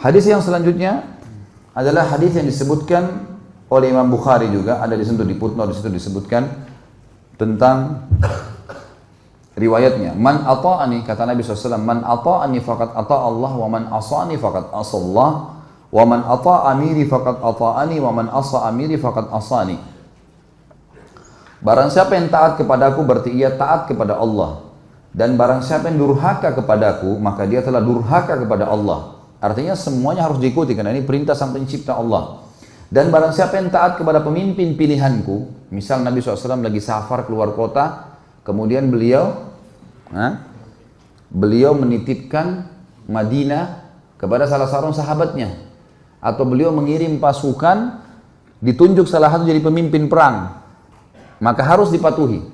Hadis yang selanjutnya adalah hadis yang disebutkan oleh Imam Bukhari juga, ada di situ di footnote, di situ disebutkan tentang riwayatnya. Man ata'ani, kata Nabi SAW, man ata'ani faqad ata'a Allah, wa man asani faqad asallah, wa man ata'a amiri faqad ata'ani, wa man asa amiri faqad asani. Barang siapa yang taat kepadaku berarti ia taat kepada Allah, dan barang siapa yang durhaka kepadaku maka dia telah durhaka kepada Allah. Artinya semuanya harus diikuti karena ini perintah sang pencipta Allah. Dan barang siapa yang taat kepada pemimpin pilihanku, misal Nabi SAW lagi safar keluar kota, kemudian beliau menitipkan Madinah kepada salah seorang sahabatnya, atau beliau mengirim pasukan, ditunjuk salah satu jadi pemimpin perang, maka harus dipatuhi.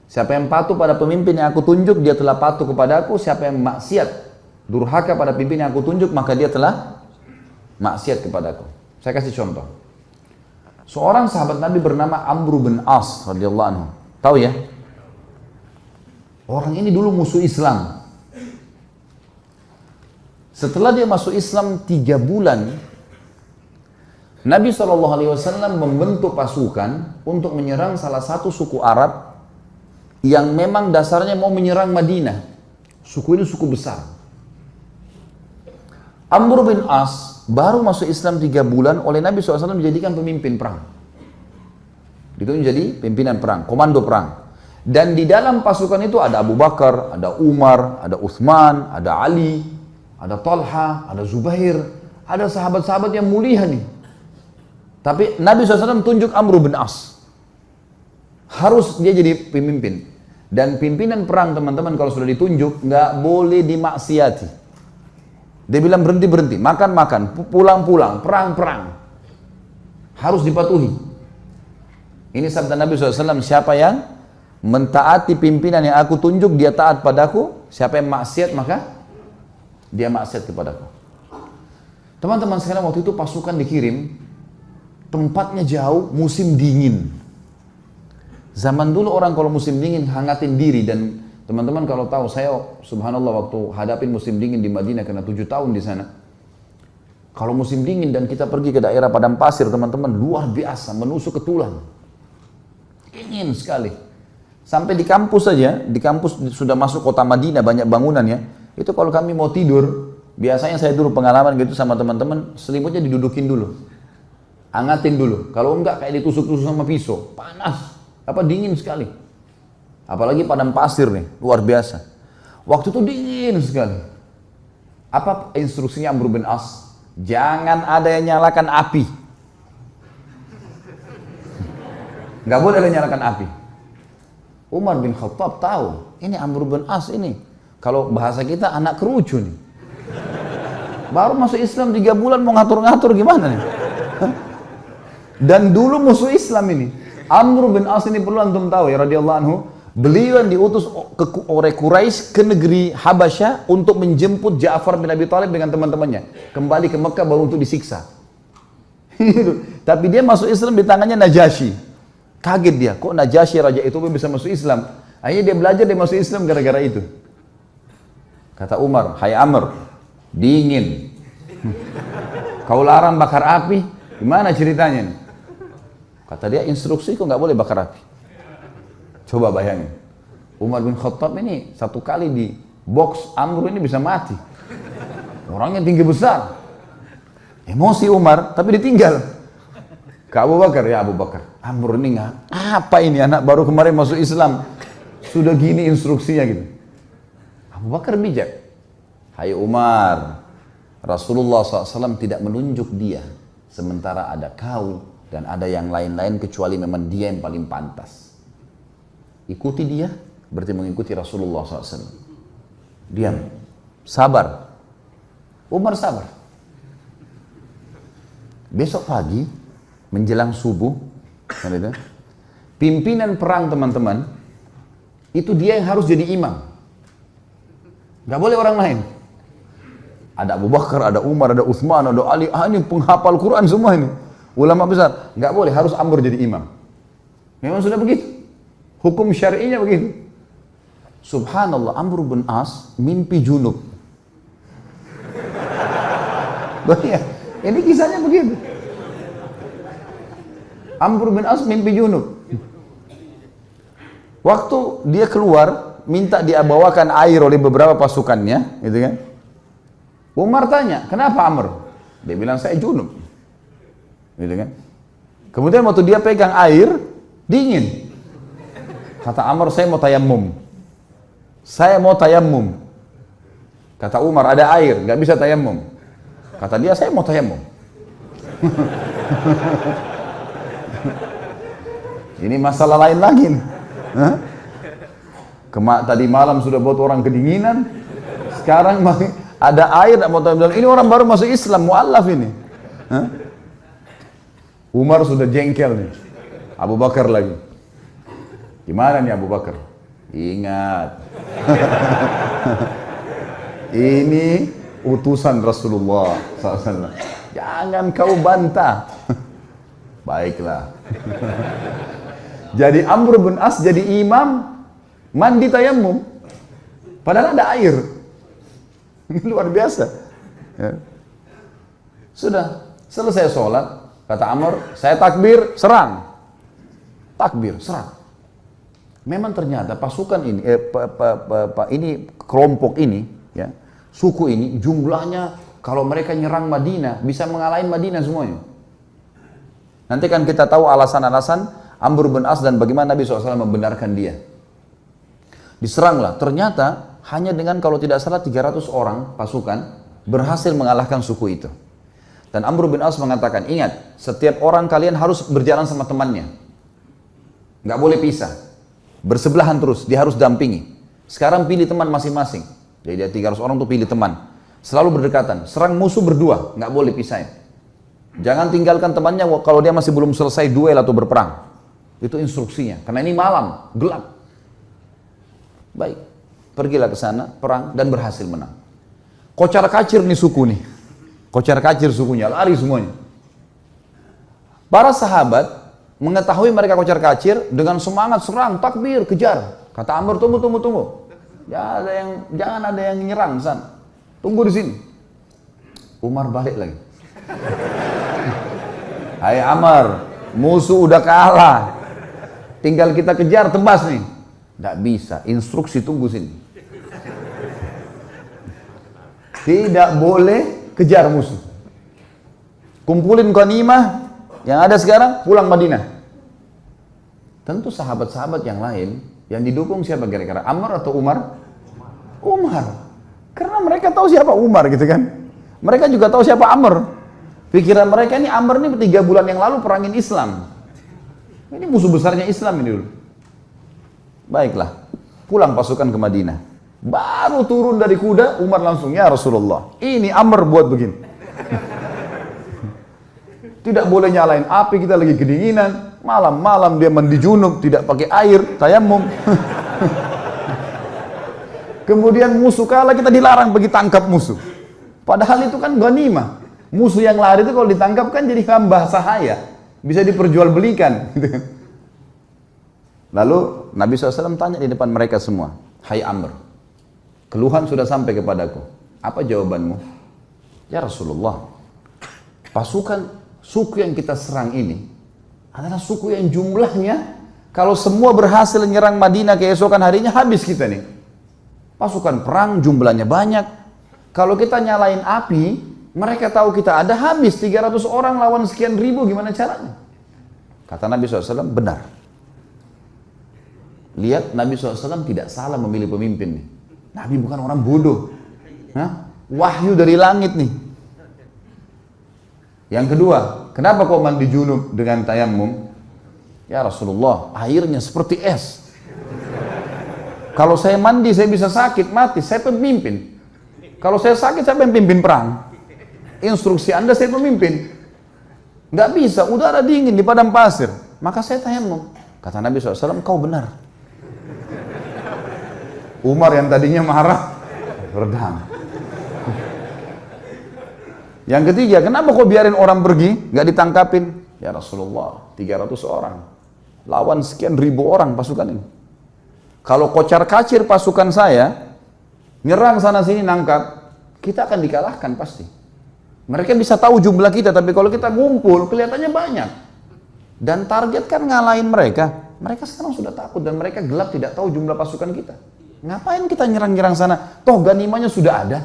Siapa yang patuh pada pemimpin yang aku tunjuk, dia telah patuh kepadaku. Siapa yang maksiat, durhaka pada pemimpin yang aku tunjuk, maka dia telah maksiat kepadaku. Saya kasih contoh. Seorang sahabat Nabi bernama Amr bin As radhiyallahu anhu. Tahu ya? Orang ini dulu musuh Islam. Setelah dia masuk Islam 3 bulan, Nabi SAW membentuk pasukan untuk menyerang salah satu suku Arab yang memang dasarnya mau menyerang Madinah. Suku ini suku besar. Amr bin As baru masuk Islam 3 bulan, oleh Nabi SAW dijadikan pemimpin perang. Itu menjadi pimpinan perang, komando perang. Dan di dalam pasukan itu ada Abu Bakar, ada Umar, ada Uthman, ada Ali, ada Talha, ada Zubair, ada sahabat-sahabat yang mulia nih. Tapi Nabi SAW tunjuk Amr bin As. Harus dia jadi pemimpin. Dan pimpinan perang teman-teman kalau sudah ditunjuk, nggak boleh dimaksiati. Dia bilang berhenti-berhenti, makan-makan, pulang-pulang, perang-perang. Harus dipatuhi. Ini sabda Nabi SAW, siapa yang mentaati pimpinan yang aku tunjuk, dia taat padaku. Siapa yang maksiat, maka dia maksiat kepadaku. Teman-teman sekalian, waktu itu pasukan dikirim, tempatnya jauh, musim dingin. Zaman dulu orang kalau musim dingin hangatin diri, dan teman-teman kalau tahu, saya subhanallah waktu hadapin musim dingin di Madinah karena 7 tahun di sana. Kalau musim dingin dan kita pergi ke daerah padang pasir, teman-teman, luar biasa, menusuk ke tulang. Dingin sekali. Sampai di kampus saja, di kampus sudah masuk kota Madinah, banyak bangunannya. Itu kalau kami mau tidur, biasanya saya dulu pengalaman gitu sama teman-teman, selimutnya didudukin dulu. Hangatin dulu. Kalau enggak kayak ditusuk-tusuk sama pisau, panas. Apa dingin sekali. Apalagi padang pasir nih, luar biasa. Waktu itu dingin sekali. Apa instruksinya Amr bin As? Jangan ada yang nyalakan api. Nggak boleh ada yang nyalakan api. Umar bin Khattab tahu, ini Amr bin As ini. Kalau bahasa kita anak kerucu nih. Baru masuk Islam 3 bulan mau ngatur-ngatur gimana nih? Dan dulu musuh Islam ini. Amr bin As ini perlu antum tahu ya radhiyallahu anhu. Beliau yang diutus oleh Quraisy ke negeri Habasyah untuk menjemput Ja'far bin Abi Thalib dengan teman-temannya. Kembali ke Mekah baru untuk disiksa. Tapi dia masuk Islam di tangannya Najasyi. Kaget dia, kok Najasyi raja itu bisa masuk Islam? Akhirnya dia belajar, dia masuk Islam gara-gara itu. Kata Umar, hai Amr, dingin. Kau larang bakar api, gimana ceritanya nih? Kata dia, instruksi kok nggak boleh bakar api. Coba bayangin, Umar bin Khattab ini 1 kali di box Amr ini bisa mati. Orangnya tinggi besar. Emosi Umar, tapi ditinggal. Ke Abu Bakar, ya Abu Bakar, Amr ini nggak, apa ini anak baru kemarin masuk Islam, sudah gini instruksinya gitu. Abu Bakar bijak. Hai Umar, Rasulullah SAW tidak menunjuk dia, sementara ada kau dan ada yang lain-lain kecuali memang dia yang paling pantas. Ikuti dia, berarti mengikuti Rasulullah SAW. Diam, sabar. Umar sabar. Besok pagi, menjelang subuh, pimpinan perang teman-teman, itu dia yang harus jadi imam. Gak boleh orang lain. Ada Abu Bakar, ada Umar, ada Uthman, ada Ali, ini penghafal Quran semua ini. Ulama besar, gak boleh, harus Amr jadi imam. Memang sudah begitu. Hukum syar'inya begitu. Subhanallah, Amr bin As mimpi junub. Iya, ini kisahnya begitu. Amr bin As mimpi junub. Waktu dia keluar, minta dia bawakan air oleh beberapa pasukannya, gitu kan? Umar tanya, kenapa Amr? Dia bilang, saya junub. Gitu kan? Kemudian waktu dia pegang air, dingin. Kata Amr, saya mau tayammum. Saya mau tayammum. Kata Umar, ada air, nggak bisa tayammum. Kata dia, saya mau tayammum. Ini masalah lain lagi nih. Tadi malam sudah buat orang kedinginan, sekarang ada air, mau tayammum. Ini orang baru masuk Islam, mu'allaf ini. Umar sudah jengkel nih. Abu Bakar lagi. Gimana nih Abu Bakar? Ingat. Ini utusan Rasulullah SAW. Jangan kau bantah. Baiklah. Jadi Amr bin As jadi imam mandi tayammum. Padahal ada air. Ini luar biasa. Ya. Sudah selesai sholat, kata Amr, saya takbir, serang. Takbir, serang. Memang ternyata pasukan ini, kelompok ini, ya, suku ini jumlahnya kalau mereka nyerang Madinah bisa mengalahin Madinah semuanya. Nanti kan kita tahu alasan-alasan Amr bin As dan bagaimana Nabi SAW membenarkan dia. Diseranglah, ternyata hanya dengan kalau tidak salah 300 orang pasukan berhasil mengalahkan suku itu. Dan Amr bin As mengatakan, ingat, setiap orang kalian harus berjalan sama temannya. Nggak boleh pisah. Bersebelahan terus, dia harus dampingi. Sekarang pilih teman masing-masing. Jadi dia 300 orang tuh pilih teman. Selalu berdekatan, serang musuh berdua, nggak boleh pisahin. Jangan tinggalkan temannya kalau dia masih belum selesai duel atau berperang. Itu instruksinya, karena ini malam, gelap. Baik, pergilah ke sana, perang, dan berhasil menang. Kocar kacir nih suku nih. Kocar kacir sukunya, lari semuanya. Para sahabat mengetahui mereka kocar kacir, dengan semangat serang, takbir, kejar. Kata Amr, tunggu. Jangan ada yang nyerang sana. Tunggu di sini. Umar balik lagi. Hai Amr, musuh udah kalah. Tinggal kita kejar, tebas nih. Nggak bisa, instruksi tunggu sini. Tidak boleh kejar musuh. Kumpulin ghanimah yang ada sekarang, pulang Madinah. Tentu sahabat-sahabat yang lain yang didukung siapa kira-kira? Amr atau Umar? Umar. Karena mereka tahu siapa Umar gitu kan. Mereka juga tahu siapa Amr. Pikiran mereka ini Amr ini 3 bulan yang lalu perangin Islam. Ini musuh besarnya Islam ini dulu. Baiklah, pulang pasukan ke Madinah. Baru turun dari kuda, Umar langsung, ya Rasulullah, ini Amr buat begini. Tidak boleh nyalain api, kita lagi kedinginan. Malam-malam dia mandi junub, tidak pakai air, tayammum. Kemudian musuh kalah, kita dilarang pergi tangkap musuh. Padahal itu kan ghanimah. Musuh yang lari itu kalau ditangkap kan jadi hamba sahaya. Bisa diperjualbelikan. Lalu Nabi SAW tanya di depan mereka semua, hai Amr, keluhan sudah sampai kepadaku. Apa jawabanmu? Ya Rasulullah, pasukan suku yang kita serang ini adalah suku yang jumlahnya kalau semua berhasil menyerang Madinah keesokan harinya habis kita nih. Pasukan perang jumlahnya banyak. Kalau kita nyalain api, mereka tahu kita ada habis 300 orang lawan sekian ribu, gimana caranya? Kata Nabi SAW, benar. Lihat Nabi SAW tidak salah memilih pemimpin nih. Nabi bukan orang bodoh. Wahyu dari langit nih. Yang kedua, kenapa kau mandi junub dengan tayammum? Ya Rasulullah, airnya seperti es. Kalau saya mandi saya bisa sakit, mati. Saya pemimpin. Kalau saya sakit, saya pemimpin perang. Instruksi Anda saya pemimpin. Nggak bisa, udara dingin di padang pasir. Maka saya tayammum. Kata Nabi SAW, kau benar. Umar yang tadinya marah, redam. Yang ketiga, kenapa kau biarin orang pergi, nggak ditangkapin? Ya Rasulullah, 300 orang. Lawan sekian ribu orang pasukan ini. Kalau kocar kacir pasukan saya, nyerang sana sini nangkap, kita akan dikalahkan pasti. Mereka bisa tahu jumlah kita, tapi kalau kita ngumpul, kelihatannya banyak. Dan target kan ngalahin mereka. Mereka sekarang sudah takut dan mereka gelap tidak tahu jumlah pasukan kita. Ngapain kita nyerang-nyerang sana? Toh ganimanya sudah ada.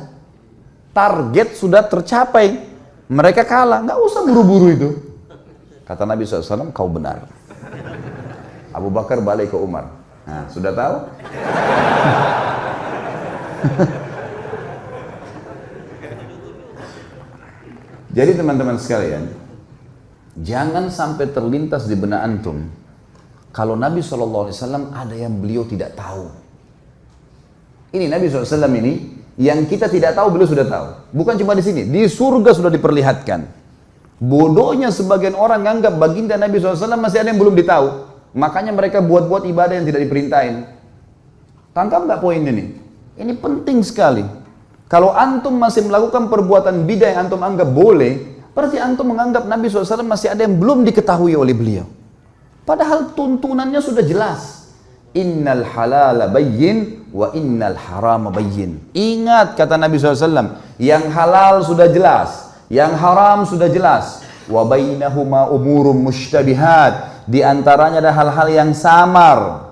Target sudah tercapai. Mereka kalah, nggak usah buru-buru itu. Kata Nabi SAW, kau benar. Abu Bakar balik ke Umar. Nah, sudah tahu? Jadi teman-teman sekalian, jangan sampai terlintas di benak antum kalau Nabi SAW ada yang beliau tidak tahu. Ini Nabi SAW ini yang kita tidak tahu beliau sudah tahu. Bukan cuma di sini, di surga sudah diperlihatkan. Bodohnya sebagian orang menganggap baginda Nabi SAW masih ada yang belum ditahu. Makanya mereka buat-buat ibadah yang tidak diperintahin. Tangkap nggak poin ini? Ini penting sekali. Kalau antum masih melakukan perbuatan bidah yang antum anggap boleh, berarti antum menganggap Nabi SAW masih ada yang belum diketahui oleh beliau. Padahal tuntunannya sudah jelas. Innal halala bayyin wa innal harama bayyin. Ingat kata Nabi SAW, yang halal sudah jelas, yang haram sudah jelas. Wa bainahuma umurum mushtabihat. Di antaranya ada hal-hal yang samar.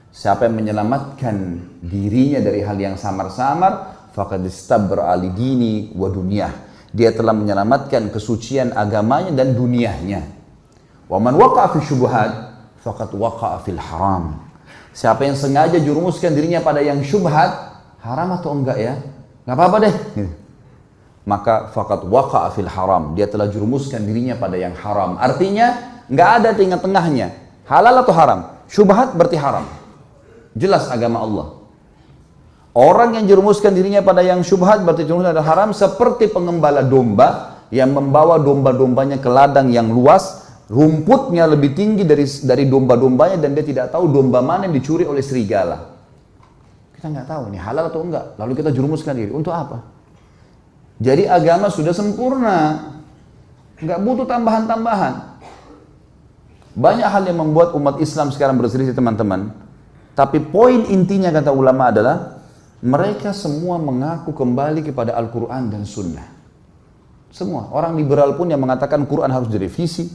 Siapa yang menyelamatkan dirinya dari hal yang samar-samar, faqad istabra li dini wa dunyah. Dia telah menyelamatkan kesucian agamanya dan dunianya. Wa man waqa'a fi syubhat faqad waqa'a fil haram. Siapa yang sengaja jurumuskan dirinya pada yang syubhat, haram atau enggak ya? Enggak apa-apa deh. Maka faqad waqa'a fil haram. Dia telah jurumuskan dirinya pada yang haram. Artinya enggak ada tengah-tengahnya. Halal atau haram? Syubhat berarti haram. Jelas agama Allah. Orang yang jerumuskan dirinya pada yang syubhat berarti jerumuskan adalah haram, seperti pengembala domba yang membawa domba-dombanya ke ladang yang luas, rumputnya lebih tinggi dari domba-dombanya dan dia tidak tahu domba mana yang dicuri oleh serigala. Kita nggak tahu ini halal atau enggak, lalu kita jerumuskan diri untuk apa? Jadi agama sudah sempurna, nggak butuh tambahan-tambahan. Banyak hal yang membuat umat Islam sekarang berselisih teman-teman, tapi poin intinya kata ulama adalah mereka semua mengaku kembali kepada Al-Quran dan Sunnah. Semua. Orang liberal pun yang mengatakan Quran harus direvisi,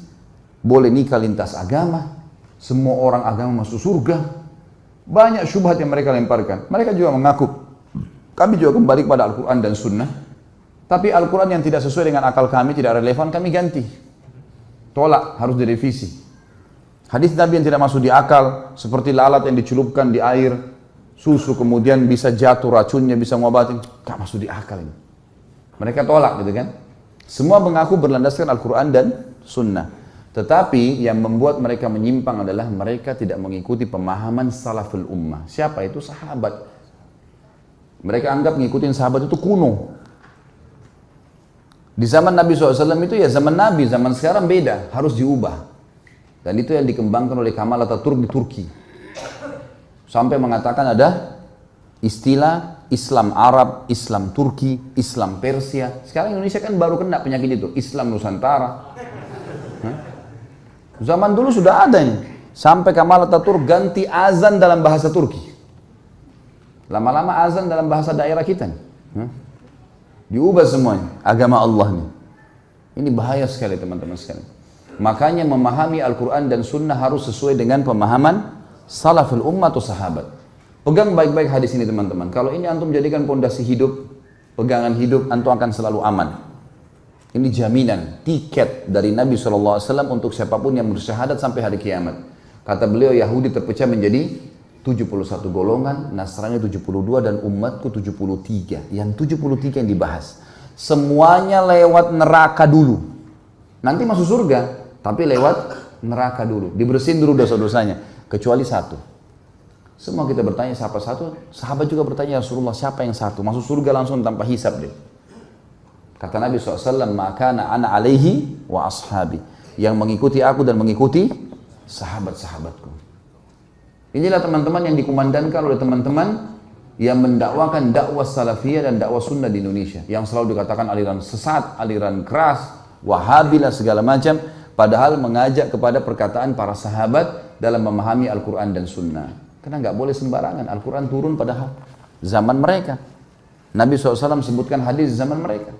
boleh nikah lintas agama, semua orang agama masuk surga. Banyak syubhat yang mereka lemparkan. Mereka juga mengaku, kami juga kembali kepada Al-Quran dan Sunnah. Tapi Al-Quran yang tidak sesuai dengan akal kami, tidak relevan, kami ganti. Tolak, harus direvisi. Hadis Nabi yang tidak masuk di akal, seperti lalat yang dicelupkan di air, susu kemudian bisa jatuh racunnya, bisa ngobatin, gak masuk di akal ini. Mereka tolak gitu kan. Semua mengaku berlandaskan Al-Quran dan Sunnah. Tetapi yang membuat mereka menyimpang adalah mereka tidak mengikuti pemahaman salaful ummah. Siapa itu? Sahabat. Mereka anggap ngikutin sahabat itu kuno. Di zaman Nabi SAW itu ya zaman Nabi, zaman sekarang beda, harus diubah. Dan itu yang dikembangkan oleh Kamal Atatürk di Turki. Sampai mengatakan ada istilah Islam Arab, Islam Turki, Islam Persia. Sekarang Indonesia kan baru kena penyakit itu, Islam Nusantara. Zaman dulu sudah ada ini. Sampai Kamal Atatürk ganti azan dalam bahasa Turki. Lama-lama azan dalam bahasa daerah kita nih. Diubah semuanya, agama Allah nih. Ini bahaya sekali teman-teman sekalian. Makanya memahami Al-Quran dan Sunnah harus sesuai dengan pemahaman salaful ummah atau sahabat. Pegang baik-baik hadis ini teman-teman. Kalau ini antum jadikan pondasi hidup, pegangan hidup, antum akan selalu aman. Ini jaminan, tiket dari Nabi SAW untuk siapapun yang bersyahadat sampai hari kiamat. Kata beliau, Yahudi terpecah menjadi 71 golongan, Nasrani 72 dan umatku 73. Yang 73 yang dibahas. Semuanya lewat neraka dulu. Nanti masuk surga, tapi lewat neraka dulu. Dibersihin dulu dosa-dosanya. Kecuali satu. Semua kita bertanya siapa satu? Sahabat juga bertanya, Rasulullah siapa yang satu? Masuk surga langsung tanpa hisab deh. Kata Nabi SAW, makana ana alaihi wa ashabi. Yang mengikuti aku dan mengikuti sahabat-sahabatku. Inilah teman-teman yang dikumandangkan oleh teman-teman yang mendakwakan dakwah salafiyah dan dakwah sunnah di Indonesia. Yang selalu dikatakan aliran sesat, aliran keras, wahabilah segala macam. Padahal mengajak kepada perkataan para sahabat dalam memahami Al-Quran dan Sunnah. Karena nggak boleh sembarangan. Al-Quran turun pada zaman mereka. Nabi SAW sebutkan hadis zaman mereka.